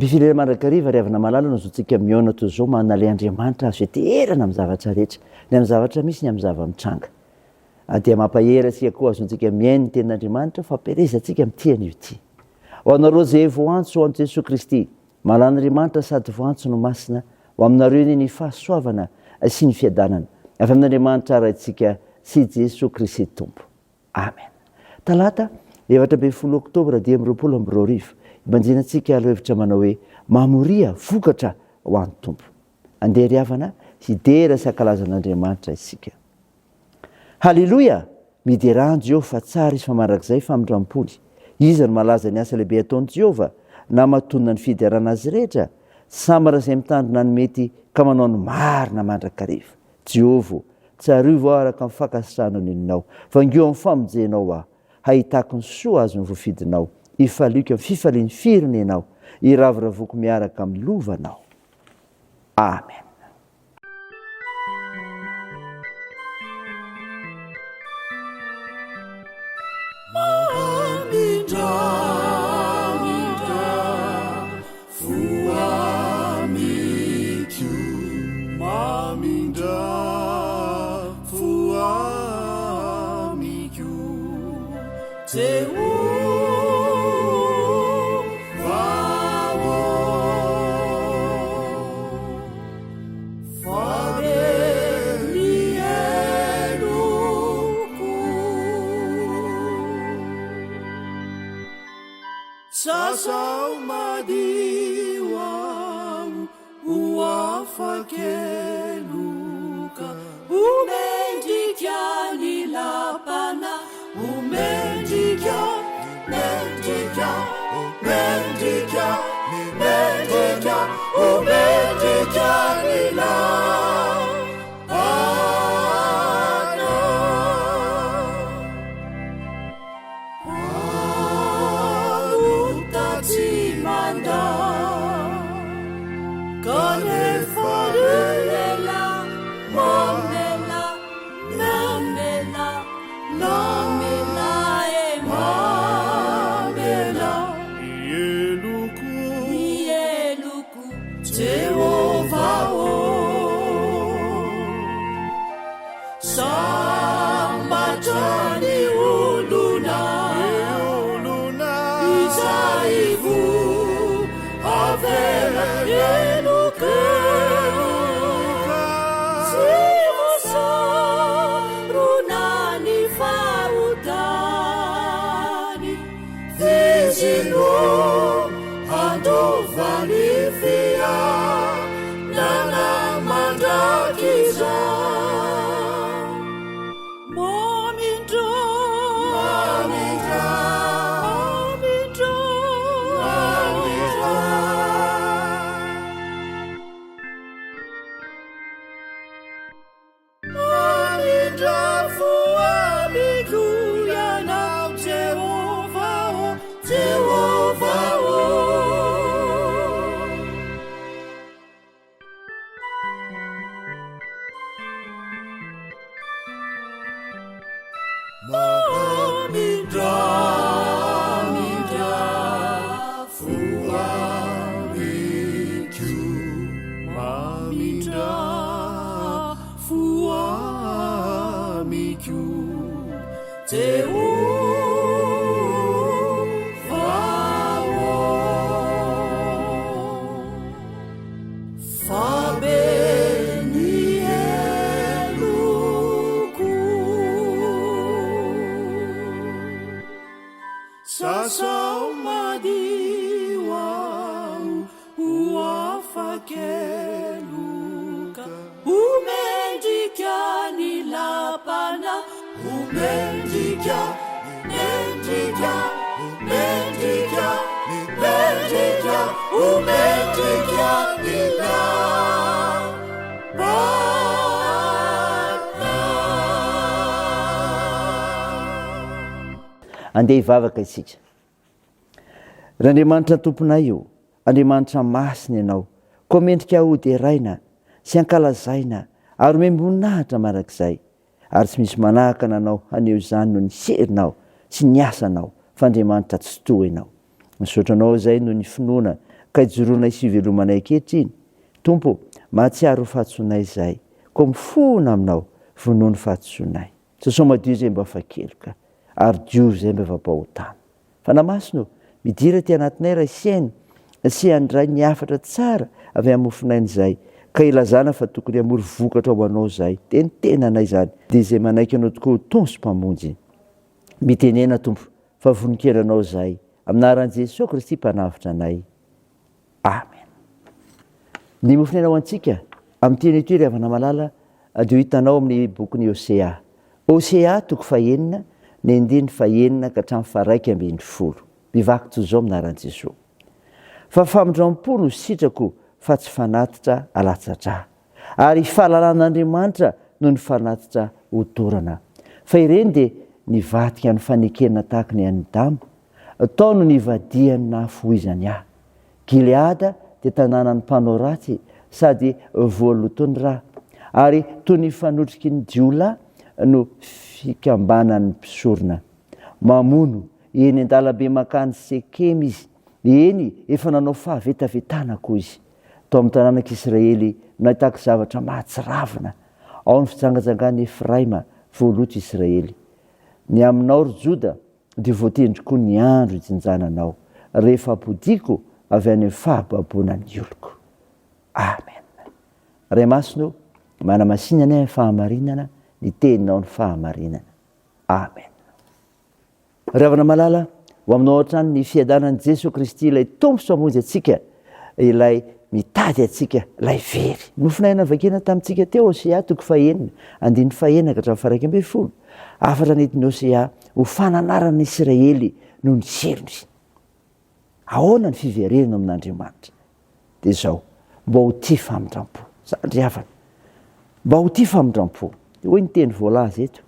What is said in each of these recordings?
Ampifilera mandrakariva riavana malala no zontsika miona toy izao manana le Andriamanitra azo eterana amin'ny zavatra rehetra, ny amin'ny zavatra misy ny amin'ny zava-mitranga. Dia mampahera antsika koa azontsika miaino ny tenin'Andriamanitra fa ampirezatsika amin'ity an'io ity. Ho anareo izay voantso ho an'i Jesosy Kristy, malan'Andriamanitra sady voantso no masina, ho aminareo ny fahasoavana sy ny fiadanana. Avy amin'Andriamanitra raintsika sy Jesosy Kristy Tompo. Amen. Talata 7 Oktobra 2022 ibanjinantsika lohevitra manao hoe mamoria vokatra ho an'ny Tompo. Andeha riavana sy dera sy ankalazan'Andriamanitra isika. Halleloia! Mideran'i Jehovah fa tsara izy fa mandrakizay famindram-poly. Izy no malaza ny asa lehibe ataon'i Jehovah, na mahatonina ny fiderana azy rehetra, samara izay mitandrina ny mety ka manao ny marina mandrakariva. Jehovah, tsy arivo aho araka amin'ny fankasitrahana ninao, fa ngeo amin'ny famonjenao aho, hahitako ny soa azo ny voafidinao, hifaliako amin'ny fifalian'ny firenenao, hiraviravoko miaraka amin'ny lovanao. Amen. Sasau madiwa uafakeluka umendika nilapana umendika mendika mendika mendika umendika Andeha hivavaka isika. R'Andriamanitra tomponay io, Andriamanitra masina ianao, koa mendrika hody eraina sy ankalazaina ary memboninahitra marak'izay, ary tsy misy manahaka nanao haneo izany no ny herinao sy ny asanao fa Andriamanitra tsy toa ianao. Misaotranao izay no ny finoana ka ijoroanay sy ivelomanay ankehitriny. Tompo, mahatsiaro ho fahatsoanay izay, koa mifona aminao vonoa ny fahatsoanay. Sasao madio izay mba fakeloka, ary diovy izay mba vampahotana. Fa namasino, midira ty anatinay raha isiainy, sy handray ny hafatra tsara avy amin'ny mofinainy ka ilazana fa tokony hamory vokatra ho anao izay, tenitena anay izany, dia izay manaiky anao tokoa ho tonso mpamonjy. Mitenena Tompo, fa voninkelinanao izay, aminaran'i Jesosy Kristy mpanavitra anay. Amen. Ny mofinaina ho antsika, amin'ny teny ity ry havana malala, dia hitanao amin'ny bokin'ny Hosea. Hosea toko fahenina, ny andiny fahenina ka hatramin'ny faha 1:10. Mivaky toy izao aminaran'i Jesosy. Fa famindram-po no sitrako fa tsy fanatitra alatsatra, ary fahalalan'Andriamanitra no ny fanatitra hotorana. Fa ireny dia nivadika ny fanekena tahaka ny an'ny damo, tao no nivadiany nahafoizany ahy. Gileada dia tanànan'ny mpanao ratsy sady voalotony rà, ary toy ny fanotriky ny jiolahy no fikambanan'ny mpisorona. Mamono eny an-dalambe makany Sekemy izy, eny efa nanao fahavetavetana koa izy. Tao amin'ny tanànak'Israely nahitako zavatra mahatsiravina. Ao ny fitsangatsangan'ny Efraima, voaloto Israely. Ny aminao ry Joda dia voatendriko ny andro hitsinjananao, rehefa apodiko avy any amin'ny fahababoana ny oloko. Amen. Ray masino, manamasinana ny fahamarinana, ny teninao ny fahamarinana. Amen. Ravana malala, ho aminao hatrany ny fiadanan'i Jesosy Kristy ilay tompo sy hamonjy atsika, ilay mitady atsika, ilay very. Nofinaina vakena tamintsika teo Hosea toko fahenina, andiny fahenina ka hatramin'ny faha 1:10. Afatra nentin'ny Hosea ho fananaran'ny Israely no ny serony. Ahoana ny fiverenana amin'Andriamanitra? Dia izao, mba ho tia famindram-po. Zandry havana, mba ho tia famindram-po. Dia hoe ny teny voalaza eto.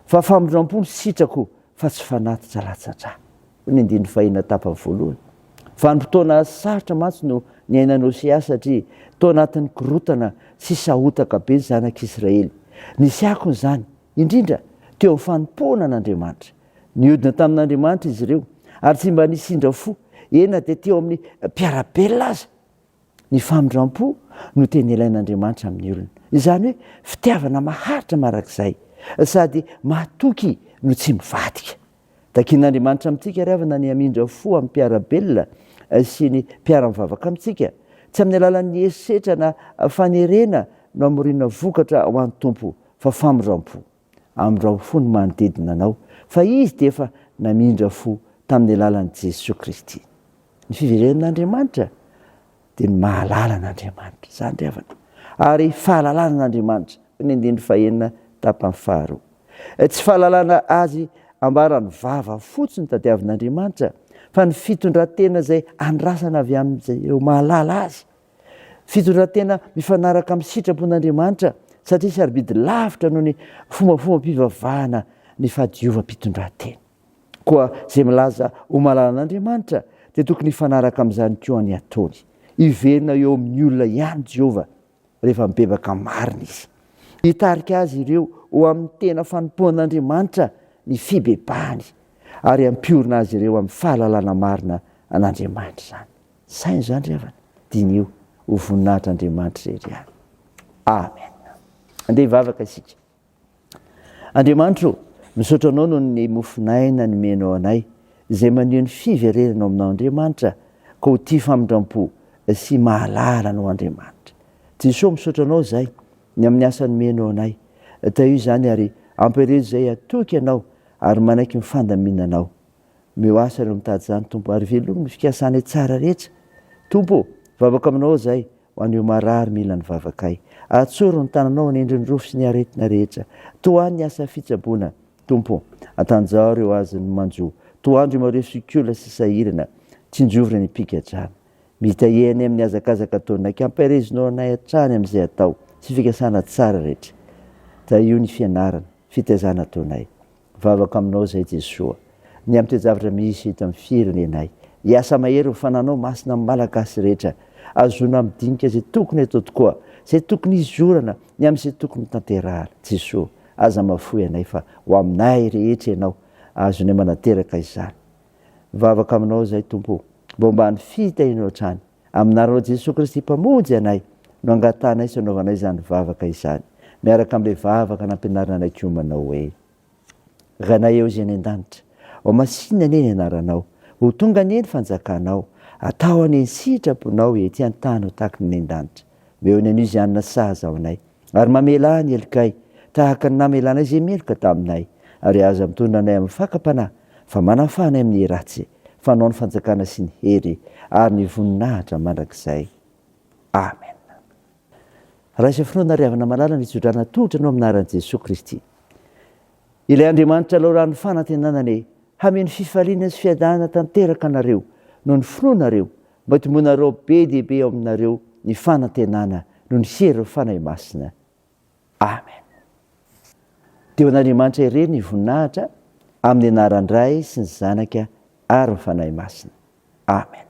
Fa famindram-po ny sitrako fa tsy fanatitra latsatra. Ny andiny fahenina tapany voalohany. Fa ny fotoana sarotra mantsy no ny ainan'ny Hosea satria tao anatin'ny korotana sy sahotaka be ny zanak'Israely. Nisy akony izany, indrindra teo amin'ny fanompoana an'Andriamanitra. Niodina tamin'Andriamanitra izy ireo, ary tsy mba nisindra fo, ena dia teo amin'ny mpiarabelona aza. Ny famindram-po no teny ilain'Andriamanitra amin'ny olona. Izany hoe fitiavana maharitra marak'izay, sady mahatoky no tsy mivadika. Takian'Andriamanitra amintsika ry havana ny hamindra fo amin'ny mpiarabelona sy ny mpiara-mivavaka amintsika, tsy amin'ny alalan'ny herisetra na fanerena no amorina vokatra ho an'ny Tompo, fa famindram-po. Amindra fo ny manodidina anao, fa izy dia efa namindra fo tamin'ny alalan'i Jesosy Kristy. Ny fiverenan'Andriamanitra dia ny mahalala an'Andriamanitra, izany ry havana. Ary fahalalana an'Andriamanitra, ny andiny fahenina tapany faharoa. Tsy fahalalana azy ambarany vava fotsiny tadiavin'Andriamanitra, fa ny fitondran-tena izay andrasana avy amin'ireo mahalala azy. Fitondran-tena mifanaraka amin'ny sitrapon'Andriamanitra, satria sarobidy lavitra noho ny fombafomba-mpivavahana ny fahadiovam-pitondran-tena. Koa izay milaza ho mahalala an'Andriamanitra dia tokony hifanaraka amin'izany koa ny ataony. Hiverina eo amin'ny olona ihany Jehova rehefa mibebaka marina izy. Hitarika azy ireo ho amin'ny tena fanompoan'Andriamanitra ny fibebahany, ary hampiorina azy ireo amin'ny fahalalana marina an'Andriamanitra izany. Saina izany ry havana, dinio ho voninahitr'Andriamanitra irery ihany. Amen. Andeha hivavaka isika. Andriamanitra, misaotra anao noho ny mofinaina nomenao anay, izay maneho ny fiverenana aminao Andriamanitra, ka ho tia famindram-po sy mahalala anao Andriamanitra. Jesosy, misaotra anao izay ny amin'ny asa nomenao anay. Tao io izany ary ampireo izay atoky anao ary manaiky mifandaminanao. Meo asa ireo mitady izany Tompo, ary velomy ny fikasany tsara rehetra. Tompo, vavaka aminao izay ho an'io marary mila ny vavakay. Atsoro ny tananao ny endriny rofo sy ny aretina rehetra. Toany ny asa fitsaboana. Tompo, atanjao ireo azy ny manjo. Toandro mareo sikiola sy sahirana. Tsinjovina ny pikatrana. Mitaheny amin'ny azakazaka ataonay, ampirezinao anay hatrany amin'izay atao sy fikasana tsara rehetra. Da io ny fianarana, fitaizana ataonay. Vavaka aminao izay Jesosy, ny amin'ny toejavatra misy eto amin'ny firenenay. Hiasa mahery mifananao masina amin'ny malagasy rehetra. Azona midinika izay tokony atao tokoa, izay tokony hizorana, ny amin'izay tokony tanterahana. Jesosy, aza mafoy anay fa ho aminay rehetra ianao, azonay manateraka izany. Vavaka aminao izay Tompo, mba mbany fitahinao hatrany, Aminareo Jesosy Kristy mpamonjy anay no angatanay sy anaovanay izany vavaka izany miaraka amin'ilay vavaka nampianaranay koa manao hoe ranay eo izay any an-danitra ao masina anie ny anaranao ho tonga anie ny fanjakanao atao any ny sitraponao ety an-tany ho tahaka ny an-danitra meo ny an'io izay anina saza ao anay ary mamela ny elikay tahaka ny namelanay izay meloka taminay ary aza mitondra anay amin'ny fakapanahy fa manafanay amin'ny ratsy fanao ny fanjakana sy ny hery ary ny voninahitra mandrakizay amen. Raha isa finoana riavana malala mitsodrana totra no aminaran'i Jesosy Kristy. Ilay Andriamanitra loharahan'ny fanantenanany hameno fifaliana sy fiadana tanteraka anareo no ny finoanareo mba tomonareo be dehibe ao aminareo ny fanantenana no ny sery fanahy masina. Amen. Teo an'Andriamanitra irery ny voninahitra amin'ny anaran-dray sy ny zanaka ary ny fanahy masina. Amen.